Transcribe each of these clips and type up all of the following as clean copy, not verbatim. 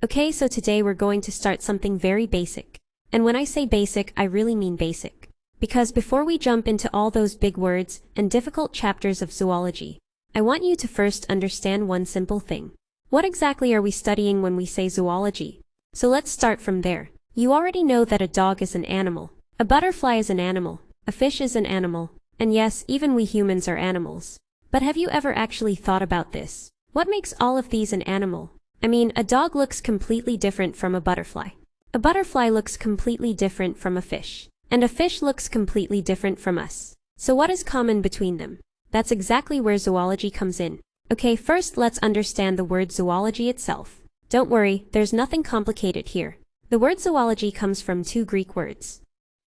Okay, so today we're going to start something very basic. And when I say basic, I really mean basic. Because before we jump into all those big words and difficult chapters of zoology, I want you to first understand one simple thing. What exactly are we studying when we say zoology? So let's start from there. You already know that a dog is an animal, a butterfly is an animal, a fish is an animal, and yes, even we humans are animals. But have you ever actually thought about this? What makes all of these an animal? I mean, a dog looks completely different from a butterfly. A butterfly looks completely different from a fish. And a fish looks completely different from us. So what is common between them? That's exactly where zoology comes in. Okay, first let's understand the word zoology itself. Don't worry, there's nothing complicated here. The word zoology comes from two Greek words.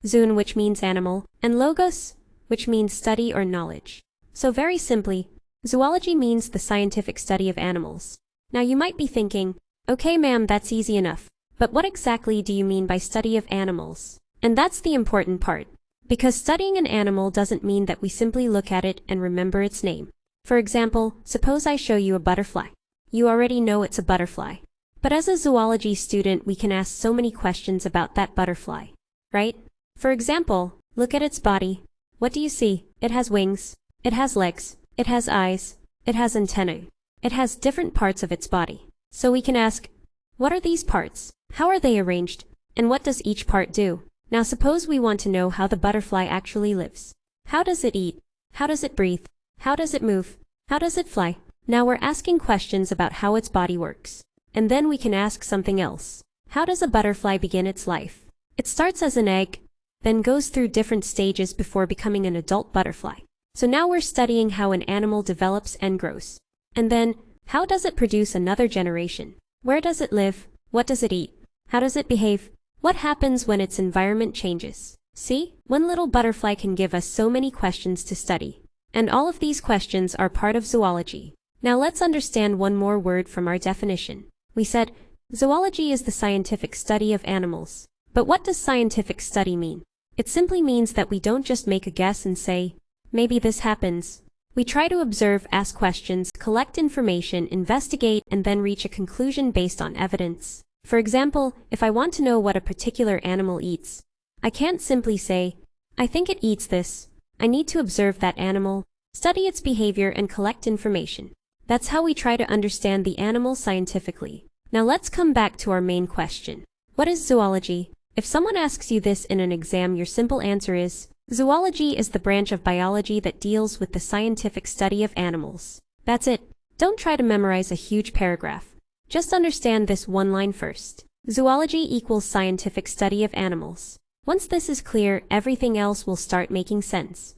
Zoon, which means animal, and logos, which means study or knowledge. So very simply, zoology means the scientific study of animals. Now you might be thinking, okay ma'am, that's easy enough. But what exactly do you mean by study of animals? And that's the important part. Because studying an animal doesn't mean that we simply look at it and remember its name. For example, suppose I show you a butterfly. You already know it's a butterfly. But as a zoology student, we can ask so many questions about that butterfly, right? For example, look at its body. What do you see? It has wings. It has legs. It has eyes. It has antennae. It has different parts of its body. So we can ask, what are these parts? How are they arranged? And what does each part do? Now suppose we want to know how the butterfly actually lives. How does it eat? How does it breathe? How does it move? How does it fly? Now we're asking questions about how its body works. And then we can ask something else. How does a butterfly begin its life? It starts as an egg, then goes through different stages before becoming an adult butterfly. So now we're studying how an animal develops and grows. And then, how does it produce another generation? Where does it live? What does it eat? How does it behave? What happens when its environment changes? See, one little butterfly can give us so many questions to study. And all of these questions are part of zoology. Now let's understand one more word from our definition. We said, zoology is the scientific study of animals. But what does scientific study mean? It simply means that we don't just make a guess and say, maybe this happens. We try to observe, ask questions, collect information, investigate, and then reach a conclusion based on evidence. For example, if I want to know what a particular animal eats, I can't simply say, I think it eats this. I need to observe that animal, study its behavior, and collect information. That's how we try to understand the animal scientifically. Now let's come back to our main question. What is zoology? If someone asks you this in an exam, your simple answer is, zoology is the branch of biology that deals with the scientific study of animals. That's it. Don't try to memorize a huge paragraph. Just understand this one line first. Zoology equals scientific study of animals. Once this is clear, everything else will start making sense.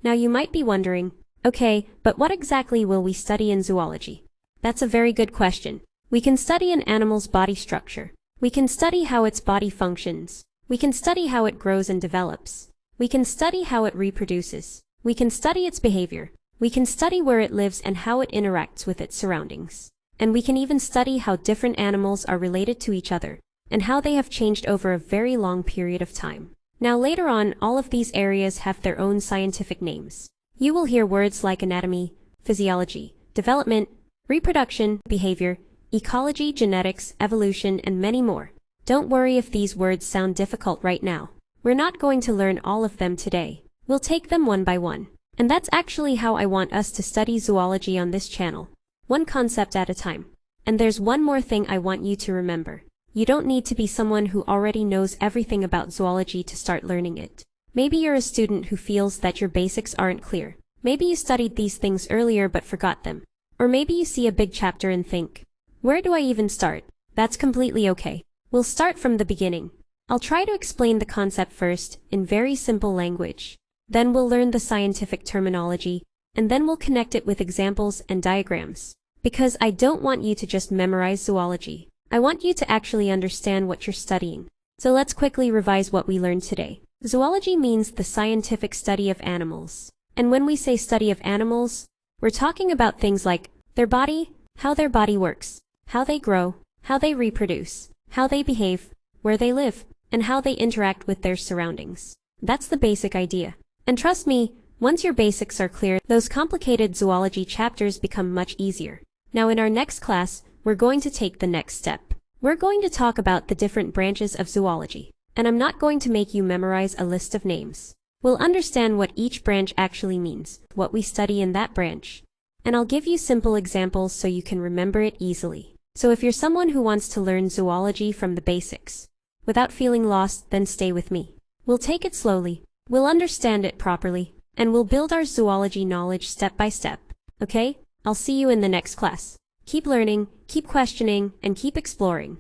Now you might be wondering, okay, but what exactly will we study in zoology? That's a very good question. We can study an animal's body structure. We can study how its body functions. We can study how it grows and develops. We can study how it reproduces. We can study its behavior. We can study where it lives and how it interacts with its surroundings. And we can even study how different animals are related to each other, and how they have changed over a very long period of time. Now later on, all of these areas have their own scientific names. You will hear words like anatomy, physiology, development, reproduction, behavior, ecology, genetics, evolution, and many more. Don't worry if these words sound difficult right now. We're not going to learn all of them today. We'll take them one by one. And that's actually how I want us to study zoology on this channel. One concept at a time. And there's one more thing I want you to remember. You don't need to be someone who already knows everything about zoology to start learning it. Maybe you're a student who feels that your basics aren't clear. Maybe you studied these things earlier but forgot them. Or maybe you see a big chapter and think, where do I even start? That's completely okay. We'll start from the beginning. I'll try to explain the concept first, in very simple language. Then we'll learn the scientific terminology, and then we'll connect it with examples and diagrams. Because I don't want you to just memorize zoology. I want you to actually understand what you're studying. So let's quickly revise what we learned today. Zoology means the scientific study of animals. And when we say study of animals, we're talking about things like their body, how their body works, how they grow, how they reproduce, how they behave, where they live, and how they interact with their surroundings. That's the basic idea. And trust me, once your basics are clear, those complicated zoology chapters become much easier. Now in our next class, we're going to take the next step. We're going to talk about the different branches of zoology, and I'm not going to make you memorize a list of names. We'll understand what each branch actually means, what we study in that branch, and I'll give you simple examples so you can remember it easily. So if you're someone who wants to learn zoology from the basics, without feeling lost, then stay with me. We'll take it slowly, we'll understand it properly, and we'll build our zoology knowledge step by step, okay? I'll see you in the next class. Keep learning, keep questioning, and keep exploring.